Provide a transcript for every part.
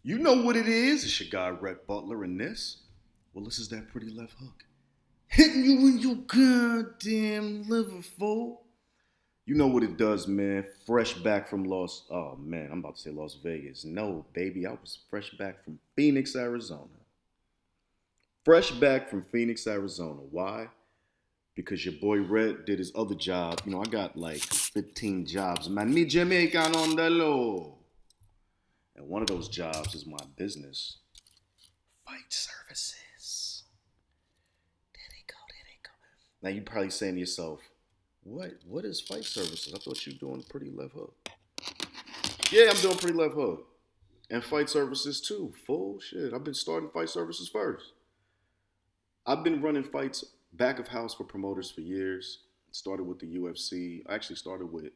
You know what it is. It's your guy, Rhett Butler, and this is that pretty left hook. Hitting you in your goddamn liver, fool. You know what it does, man. Fresh back from I'm about to say Las Vegas. No, baby, I was fresh back from Phoenix, Arizona. Fresh back from Phoenix, Arizona. Why? Because your boy Rhett did his other job. I got like 15 jobs. Man, me Jamaican on the low. And one of those jobs is my business, Fight Services. There they go, there they go. Now you're probably saying to yourself, what is Fight Services? I thought you were doing Pretty Left Hook. Yeah, I'm doing Pretty Left Hook. And Fight Services too. Full shit. I've been starting Fight Services first. I've been running fights back of house for promoters for years. Started with the UFC. I actually started with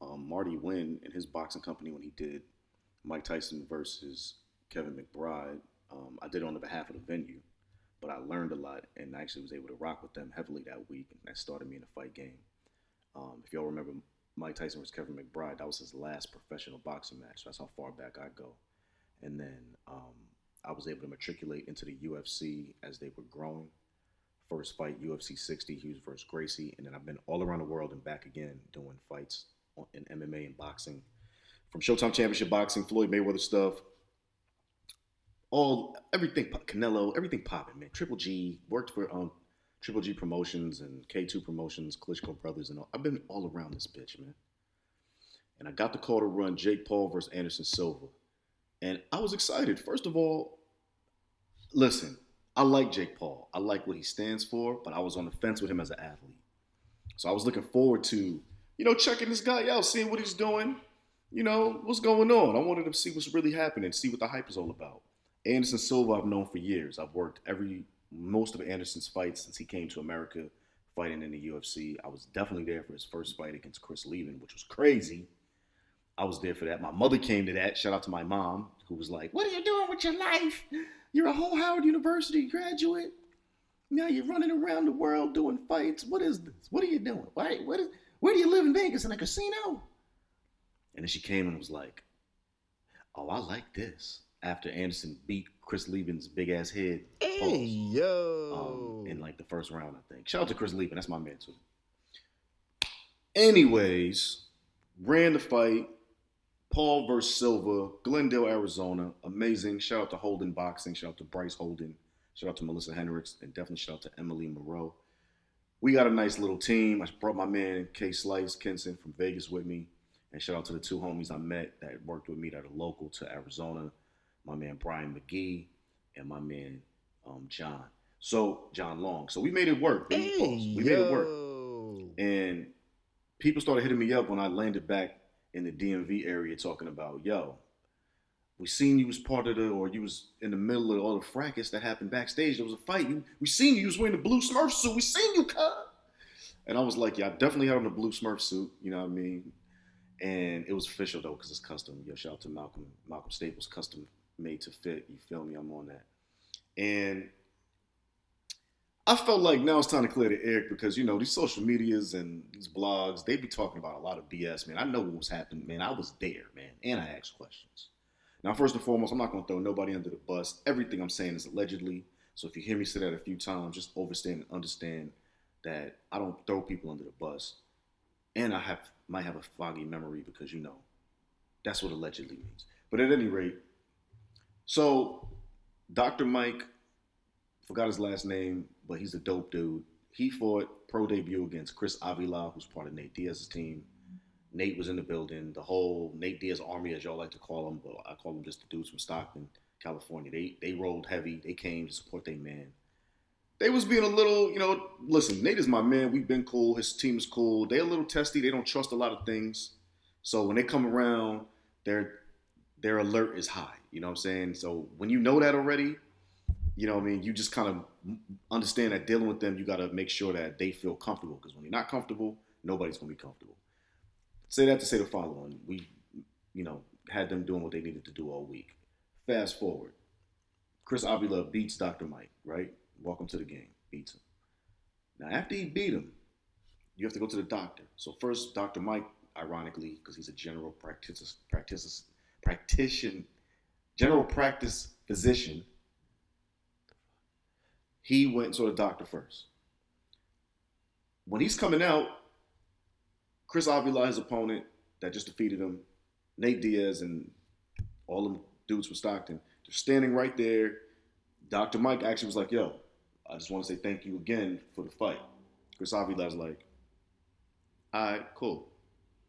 Marty Wynn and his boxing company when he did Mike Tyson versus Kevin McBride. I did it on the behalf of the venue, but I learned a lot and I actually was able to rock with them heavily that week, and that started me in the fight game. If y'all remember Mike Tyson versus Kevin McBride, that was his last professional boxing match. That's how far back I go. And then I was able to matriculate into the UFC as they were growing. First fight, UFC 60, Hughes versus Gracie. And then I've been all around the world and back again doing fights in MMA and boxing. From Showtime Championship Boxing, Floyd Mayweather stuff, everything, Canelo, everything popping, man. Triple G, worked for Triple G Promotions and K2 Promotions, Klitschko Brothers, and all. I've been all around this bitch, man. And I got the call to run Jake Paul versus Anderson Silva. And I was excited. First of all, listen, I like Jake Paul. I like what he stands for, but I was on the fence with him as an athlete. So I was looking forward to, checking this guy out, seeing what he's doing, what's going on. I wanted to see what's really happening, see what the hype is all about. Anderson Silva I've known for years. I've worked most of Anderson's fights since he came to America fighting in the UFC. I was definitely there for his first fight against Chris Levin, which was crazy. I was there for that. My mother came to that. Shout out to my mom, who was like, "What are you doing with your life? You're a whole Howard University graduate. Now you're running around the world doing fights. What is this? What are you doing? Where do you live in Vegas? In a casino?" And then she came and was like, "Oh, I like this." After Anderson beat Chris Levin's big ass head, hey, yo, in like the first round, I think. Shout out to Chris Levin. That's my man too. Anyways, ran the fight. Paul versus Silva, Glendale, Arizona. Amazing. Shout out to Holden Boxing. Shout out to Bryce Holden. Shout out to Melissa Hendricks. And definitely shout out to Emily Moreau. We got a nice little team. I brought my man K Slice Kinson from Vegas with me. And shout out to the two homies I met that worked with me that are local to Arizona. My man Brian McGee and my man John Long. So we made it work. We made it work. And people started hitting me up when I landed back in the DMV area talking about, yo, we seen you was part of or you was in the middle of all the fracas that happened backstage. There was a fight. We seen you was wearing the blue Smurf suit. We seen you, cuz. And I was like, yeah, I definitely had on the blue Smurf suit. You know what I mean? And it was official though, because it's custom. Yo, shout out to Malcolm Staples, custom made to fit. You feel me? I'm on that. And I felt like now it's time to clear the air because, these social medias and these blogs, they be talking about a lot of BS, man. I know what was happening, man. I was there, man. And I asked questions. Now, first and foremost, I'm not going to throw nobody under the bus. Everything I'm saying is allegedly. So if you hear me say that a few times, just understand that I don't throw people under the bus. And I might have a foggy memory because, that's what allegedly means. But at any rate, so Dr. Mike, forgot his last name, but he's a dope dude. He fought pro debut against Chris Avila, who's part of Nate Diaz's team. Nate was in the building. The whole Nate Diaz army, as y'all like to call them, but I call them just the dudes from Stockton, California. They rolled heavy. They came to support their man. They was being a little, listen, Nate is my man. We've been cool. His team is cool. They're a little testy. They don't trust a lot of things. So when they come around, their alert is high. You know what I'm saying? So when you know that already, you just kind of understand that dealing with them, you got to make sure that they feel comfortable. Because when you're not comfortable, nobody's going to be comfortable. Say that to say the following. We, had them doing what they needed to do all week. Fast forward. Chris Avila beats Dr. Mike, right? Welcome to the game. Beats him. Now, after he beat him, you have to go to the doctor. So first, Dr. Mike, ironically, because he's a general practitioner, general practice physician. He went and saw the doctor first. When he's coming out, Chris Avila, his opponent that just defeated him, Nate Diaz, and all them dudes from Stockton, they're standing right there. Dr. Mike actually was like, yo, I just want to say thank you again for the fight. Chris Avila's like, all right, cool.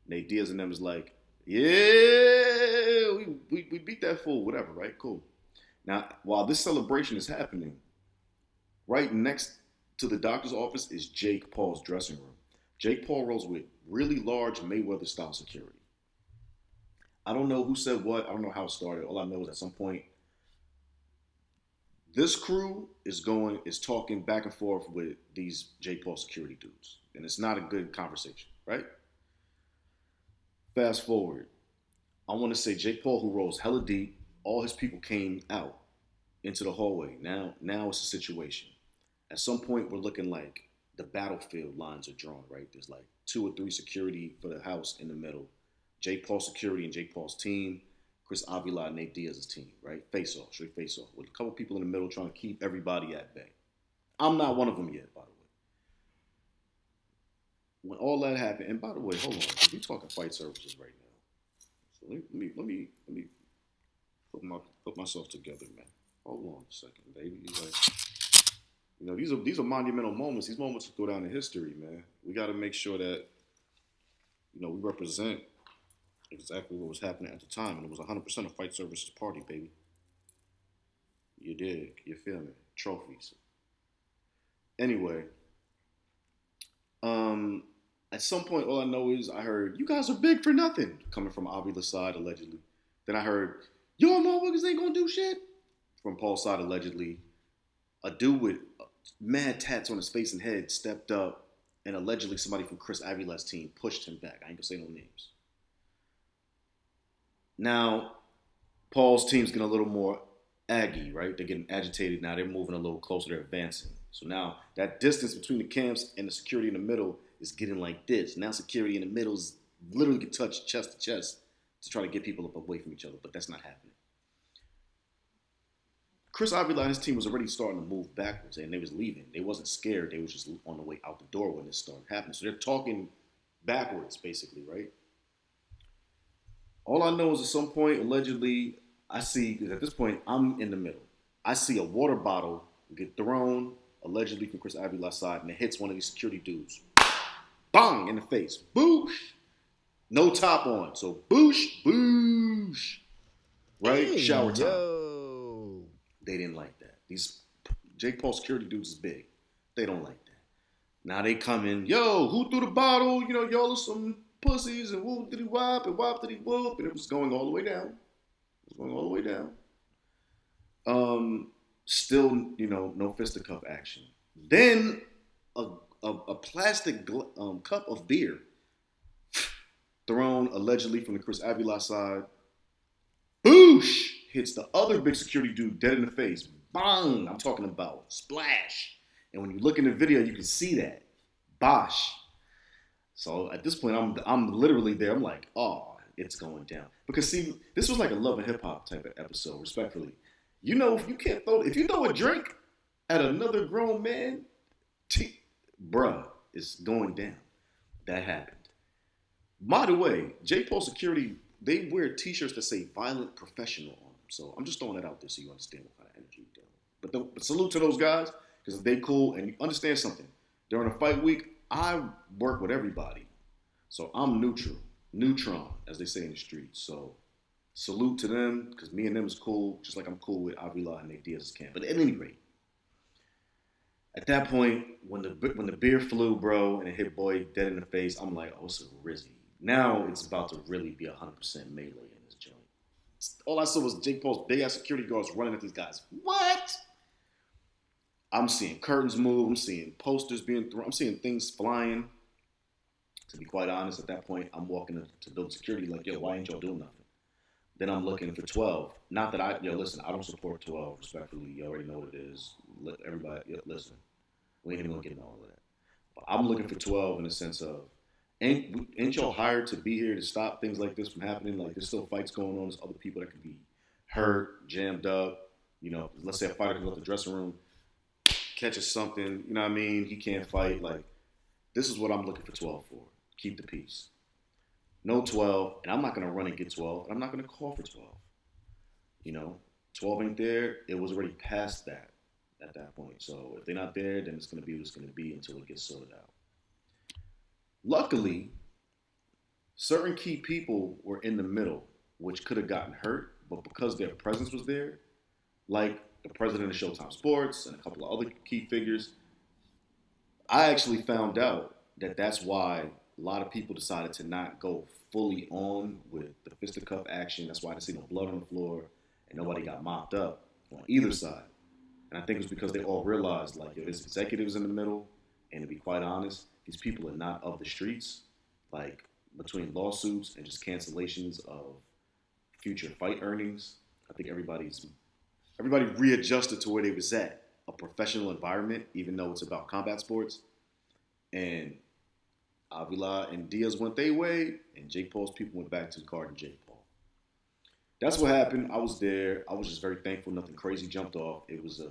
Nate Diaz and them is like, yeah, we beat that fool, whatever, right? Cool. Now, while this celebration is happening, right next to the doctor's office is Jake Paul's dressing room. Jake Paul rolls with really large Mayweather-style security. I don't know who said what. I don't know how it started. All I know is at some point, this crew is talking back and forth with these Jake Paul security dudes. And it's not a good conversation, right? Fast forward. I want to say Jake Paul, who rolls hella deep, all his people came out into the hallway. Now it's a situation. At some point, we're looking like the battlefield lines are drawn, right? There's like 2 or 3 security for the house in the middle. Jake Paul security and Jake Paul's team. Chris Avila and Nate Diaz's team, right? Face-off, straight face-off. With a couple people in the middle trying to keep everybody at bay. I'm not one of them yet, by the way. When all that happened, and by the way, hold on. We're talking fight services right now. So let me put myself together, man. Hold on a second, baby. Like, these are monumental moments. These moments will go down in history, man. We got to make sure that, we represent exactly what was happening at the time. And it was 100% a fight services party, baby. You dig. You feel me? Trophies. Anyway, at some point, all I know is I heard, you guys are big for nothing, coming from Avila's side, allegedly. Then I heard, y'all motherfuckers ain't gonna do shit, from Paul's side, allegedly. A dude with mad tats on his face and head stepped up, and allegedly somebody from Chris Avila's team pushed him back. I ain't gonna say no names. Now, Paul's team's getting a little more aggy, right? They're getting agitated now. They're moving a little closer. They're advancing. So now that distance between the camps and the security in the middle is getting like this. Now security in the middle is literally can touch chest to chest to try to get people up away from each other, but that's not happening. Chris Avila and his team was already starting to move backwards, and they was leaving. They wasn't scared. They was just on the way out the door when this started happening. So they're talking backwards, basically, right? All I know is at some point, allegedly, I see, because at this point, I'm in the middle. I see a water bottle get thrown, allegedly from Chris Avila's side, and it hits one of these security dudes. Bang! In the face. Boosh! No top on. So boosh, boosh. Right? Hey, shower time. Yo. They didn't like that. These Jake Paul security dudes is big. They don't like that. Now they come in, yo, who threw the bottle? Y'all are some pussies, and whoop did he wop, and wop did he whoop, and it was going all the way down. Still, no fisticuff action. Then a plastic cup of beer thrown allegedly from the Chris Avila side. Boosh! Hits the other big security dude dead in the face. Bang! I'm talking about splash. And when you look in the video, you can see that. Bosh. So at this point, I'm literally there. I'm like, oh, it's going down. Because see, this was like a Love and Hip Hop type of episode, respectfully. If you throw a drink at another grown man, bruh, it's going down. That happened. By the way, Jake Paul security, they wear t-shirts that say violent professional on them. So I'm just throwing that out there so you understand what kind of energy you're dealing with. But salute to those guys, because they cool, and you understand something. During a fight week, I work with everybody. So I'm neutron, as they say in the streets. So salute to them, because me and them is cool, just like I'm cool with Avila and Nate Diaz's camp. But at any rate, at that point, when the beer flew, bro, and it hit boy dead in the face, I'm like, oh, it's a Rizzy. Now it's about to really be 100% melee in this joint. All I saw was Jake Paul's big-ass security guards running at these guys. What? I'm seeing curtains move. I'm seeing posters being thrown. I'm seeing things flying. To be quite honest, at that point, I'm walking to build security like, yo, why ain't y'all doing nothing? Then I'm looking for 12. Not that listen, I don't support 12, respectfully. You already know what it is. Everybody, listen. We ain't even gonna get into all of that. But I'm looking for 12 in the sense of, ain't y'all hired to be here to stop things like this from happening? Like, there's still fights going on. There's other people that could be hurt, jammed up. You know, let's say a fighter goes out the dressing room, catches something. You know what I mean? He can't fight. Like, this is what I'm looking for 12 for. Keep the peace. No 12, and I'm not going to run and get 12, and I'm not going to call for 12. You know, 12 ain't there. It was already past that at that point. So if they're not there, then it's going to be what it's going to be until it gets sorted out. Luckily, certain key people were in the middle, which could have gotten hurt, but because their presence was there, like the president of Showtime Sports and a couple of other key figures, I actually found out that that's why a lot of people decided to not go fully on with the fisticuff action. That's why I didn't see no blood on the floor and nobody got mopped up on either side. And I think it's because they all realized, like, if there's executives in the middle, and to be quite honest, these people are not of the streets. Like, between lawsuits and just cancellations of future fight earnings, I think everybody readjusted to where they was at, a professional environment, even though it's about combat sports. And Avila and Diaz went their way, and Jake Paul's people went back to the card and Jake Paul. That's what happened. I was there. I was just very thankful. Nothing crazy jumped off. It was a,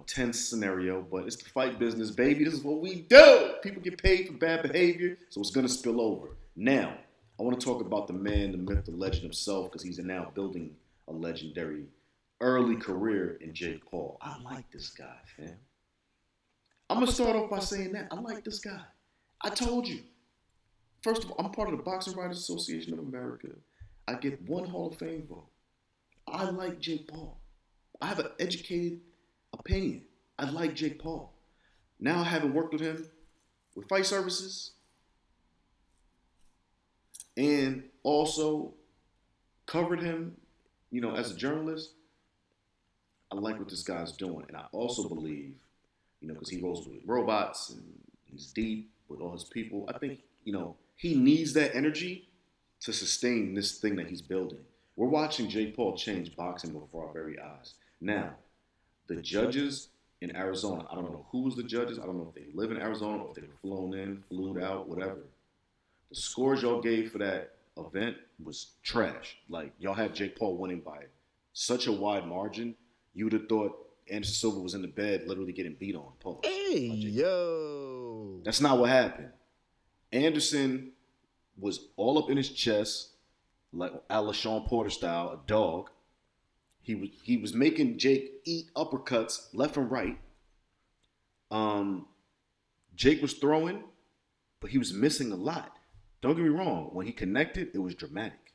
tense scenario, but it's the fight business, baby. This is what we do. People get paid for bad behavior, so it's going to spill over. Now, I want to talk about the man, the myth, the legend himself, because he's now building a legendary early career in Jake Paul. I like this guy, fam. I'm going to start off by saying that. I like this guy. I told you. First of all, I'm part of the Boxing Writers Association of America. I get one Hall of Fame vote. I like Jake Paul. I have an educated opinion. I like Jake Paul. Now, having worked with him with Fight Services and also covered him, as a journalist, I like what this guy's doing. And I also believe, because he rolls with robots and he's deep with all his people, I think, he needs that energy to sustain this thing that he's building. We're watching Jake Paul change boxing before our very eyes. Now, the judges in Arizona, I don't know who was the judges. I don't know if they live in Arizona or if they were flown in, flew out, whatever. The scores y'all gave for that event was trash. Like, y'all had Jake Paul winning by such a wide margin, you would have thought Anderson Silva was in the bed literally getting beat on. Pause. Hey, yo. That's not what happened. Anderson was all up in his chest, like a la Sean Porter style, a dog. He was making Jake eat uppercuts left and right. Jake was throwing, but he was missing a lot. Don't get me wrong. When he connected, it was dramatic.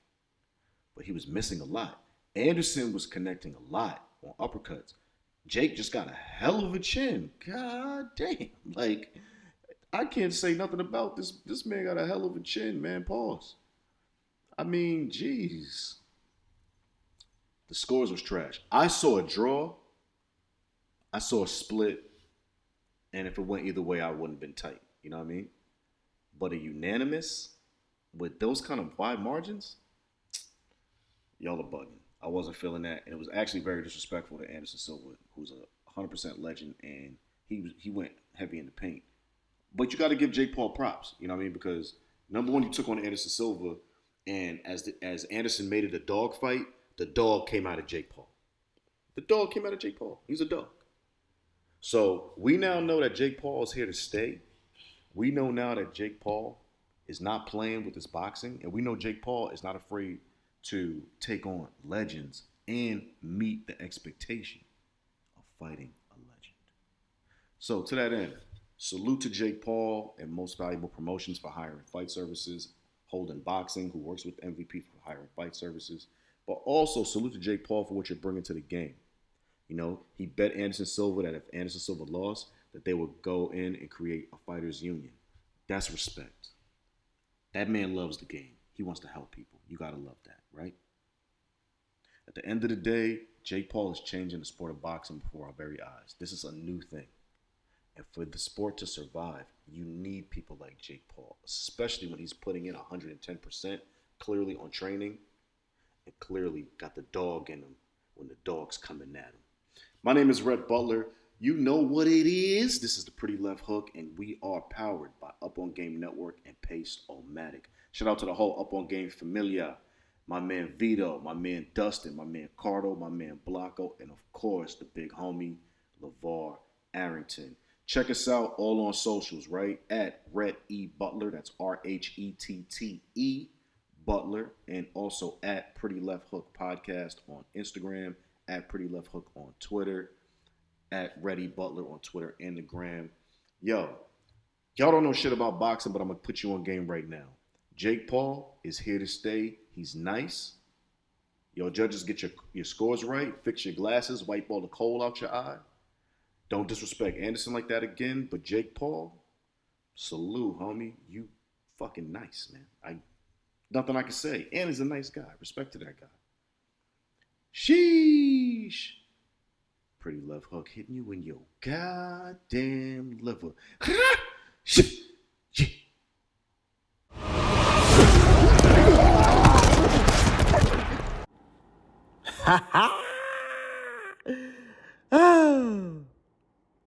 But he was missing a lot. Anderson was connecting a lot on uppercuts. Jake just got a hell of a chin. God damn. Like, I can't say nothing about this. This man got a hell of a chin, man. Pause. I mean, jeez. The scores was trash. I saw a draw. I saw a split. And if it went either way, I wouldn't have been tight. You know what I mean? But a unanimous with those kind of wide margins, y'all are bugging. I wasn't feeling that. And it was actually very disrespectful to Anderson Silva, who's a 100% legend. And he went heavy in the paint. But you got to give Jake Paul props. You know what I mean? Because number one, you took on Anderson Silva. And as Anderson made it a dog fight, the dog came out of Jake Paul. The dog came out of Jake Paul. He's a dog. So we now know that Jake Paul is here to stay. We know now that Jake Paul is not playing with his boxing. And we know Jake Paul is not afraid to take on legends and meet the expectation of fighting a legend. So to that end, salute to Jake Paul and Most Valuable Promotions for hiring Fight Services, Holden Boxing, who works with MVP for hiring Fight Services. But also salute to Jake Paul for what you're bringing to the game. He bet Anderson Silva that if Anderson Silva lost, that they would go in and create a fighters union. That's respect. That man loves the game. He wants to help people. You got to love that, right? At the end of the day, Jake Paul is changing the sport of boxing before our very eyes. This is a new thing. And for the sport to survive, you need people like Jake Paul, especially when he's putting in 110% clearly on training and clearly got the dog in him when the dog's coming at him. My name is Rhett Butler. You know what it is. This is the Pretty Left Hook, and we are powered by Up On Game Network and Pace-O-Matic. Shout out to the whole Up On Game familia. my man Vito, my man Dustin, my man Cardo, my man Blanco, and of course the big homie LeVar Arrington. Check us out all on socials, right? At Rhett E. Butler, that's RHETTE Butler, and also at PRITTY Left Hook Podcast on Instagram, at PRITTY Left Hook on Twitter, at Reddy Butler on Twitter and the gram. Yo, y'all don't know shit about boxing, but I'm going to put you on game right now. Jake Paul is here to stay. He's nice. Yo, judges, get your scores right. Fix your glasses. Wipe all the coal out your eye. Don't disrespect Anderson like that again. But Jake Paul, salute, homie. You fucking nice, man. Nothing I can say. And he's a nice guy. Respect to that guy. Sheesh. Pretty Left Hook hitting you in your goddamn liver. Ha ha!